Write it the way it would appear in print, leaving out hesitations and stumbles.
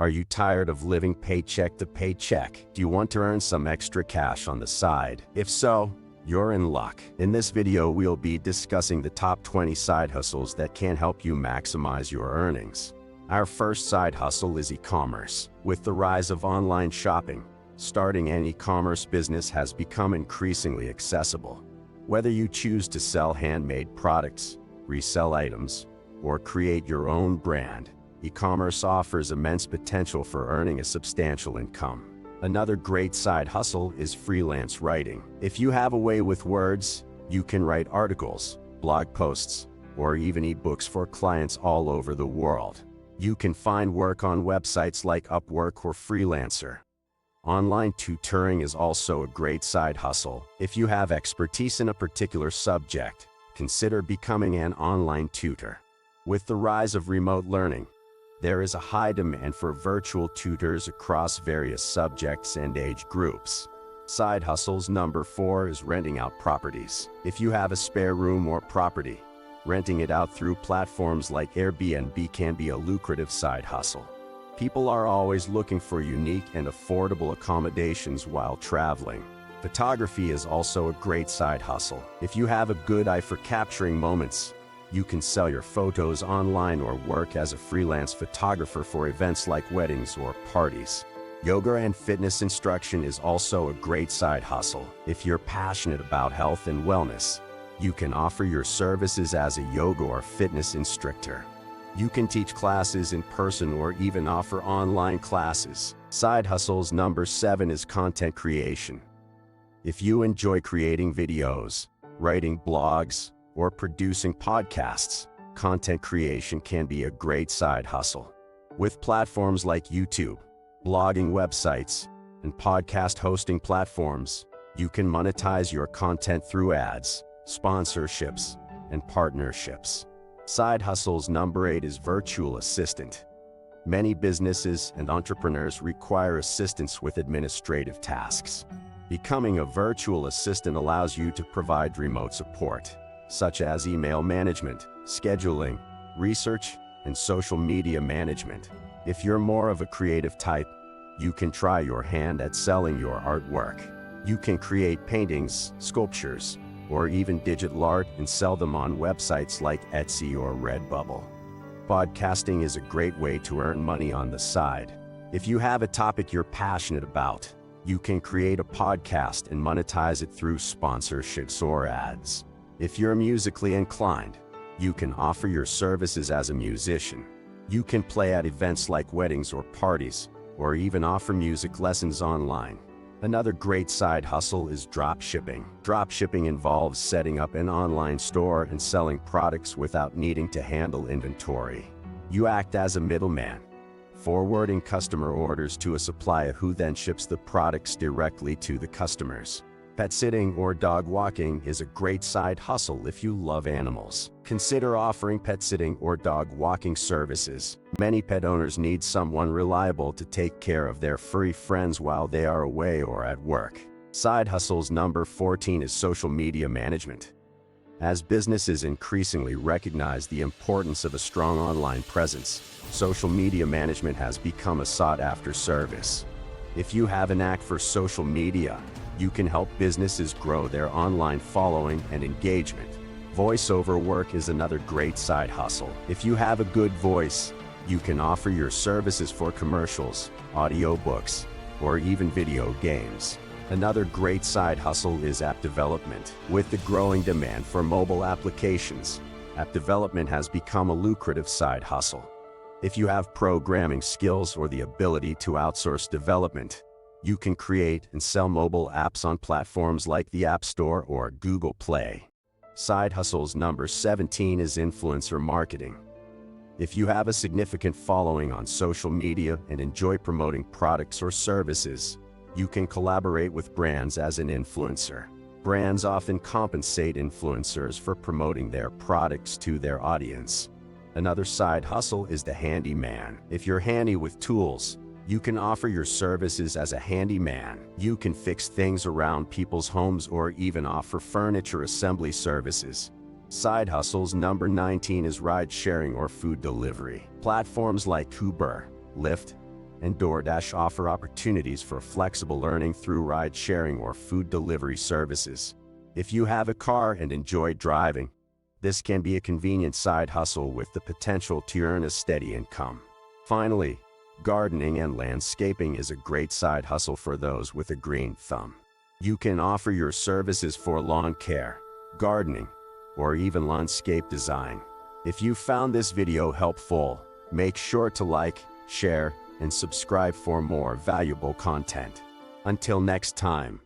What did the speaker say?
Are you tired of living paycheck to paycheck? Do you want to earn some extra cash on the side? If so, you're in luck. In this video, we'll be discussing the top 20 side hustles that can help you maximize your earnings. Our first side hustle is e-commerce. With the rise of online shopping, starting an e-commerce business has become increasingly accessible. Whether you choose to sell handmade products, resell items, or create your own brand, e-commerce offers immense potential for earning a substantial income. Another great side hustle is freelance writing. If you have a way with words, you can write articles, blog posts, or even ebooks for clients all over the world. You can find work on websites like Upwork or Freelancer. Online tutoring is also a great side hustle. If you have expertise in a particular subject, consider becoming an online tutor. With the rise of remote learning, there is a high demand for virtual tutors across various subjects and age groups. Side hustles number 4 is renting out properties. If you have a spare room or property, renting it out through platforms like Airbnb can be a lucrative side hustle. People are always looking for unique and affordable accommodations while traveling. Photography is also a great side hustle. If you have a good eye for capturing moments, you can sell your photos online or work as a freelance photographer for events like weddings or parties. Yoga and fitness instruction is also a great side hustle. If you're passionate about health and wellness, you can offer your services as a yoga or fitness instructor. You can teach classes in person or even offer online classes. Side hustles number 7 is content creation. If you enjoy creating videos, writing blogs, or producing podcasts, content creation can be a great side hustle. With platforms like YouTube, blogging websites, and podcast hosting platforms, you can monetize your content through ads, sponsorships, and partnerships. Side hustles number 8 is virtual assistant. Many businesses and entrepreneurs require assistance with administrative tasks. Becoming a virtual assistant allows you to provide remote support, such as email management, scheduling, research, and social media management. If you're more of a creative type, you can try your hand at selling your artwork. You can create paintings, sculptures, or even digital art and sell them on websites like Etsy or Redbubble. Podcasting is a great way to earn money on the side. If you have a topic you're passionate about, you can create a podcast and monetize it through sponsorships or ads. If you're musically inclined, you can offer your services as a musician. You can play at events like weddings or parties, or even offer music lessons online. Another great side hustle is dropshipping. Dropshipping involves setting up an online store and selling products without needing to handle inventory. You act as a middleman, forwarding customer orders to a supplier who then ships the products directly to the customers. Pet sitting or dog walking is a great side hustle if you love animals. Consider offering pet sitting or dog walking services. Many pet owners need someone reliable to take care of their furry friends while they are away or at work. Side hustles number 14 is social media management. As businesses increasingly recognize the importance of a strong online presence, social media management has become a sought-after service. If you have a knack for social media, you can help businesses grow their online following and engagement. Voiceover work is another great side hustle. If you have a good voice, you can offer your services for commercials, audiobooks, or even video games. Another great side hustle is app development. With the growing demand for mobile applications, app development has become a lucrative side hustle. If you have programming skills or the ability to outsource development, you can create and sell mobile apps on platforms like the App Store or Google Play. Side hustles number 17 is influencer marketing. If you have a significant following on social media and enjoy promoting products or services, you can collaborate with brands as an influencer. Brands often compensate influencers for promoting their products to their audience. Another side hustle is the handyman. If you're handy with tools, you can offer your services as a handyman. You can fix things around people's homes or even offer furniture assembly services. Side hustles number 19 is ride sharing or food delivery. Platforms like Uber, Lyft, and DoorDash offer opportunities for flexible learning through ride-sharing or food delivery services. If you have a car and enjoy driving, this can be a convenient side hustle with the potential to earn a steady income. Finally, gardening and landscaping is a great side hustle for those with a green thumb. You can offer your services for lawn care, gardening, or even landscape design. If you found this video helpful, make sure to like, share, and subscribe for more valuable content. Until next time.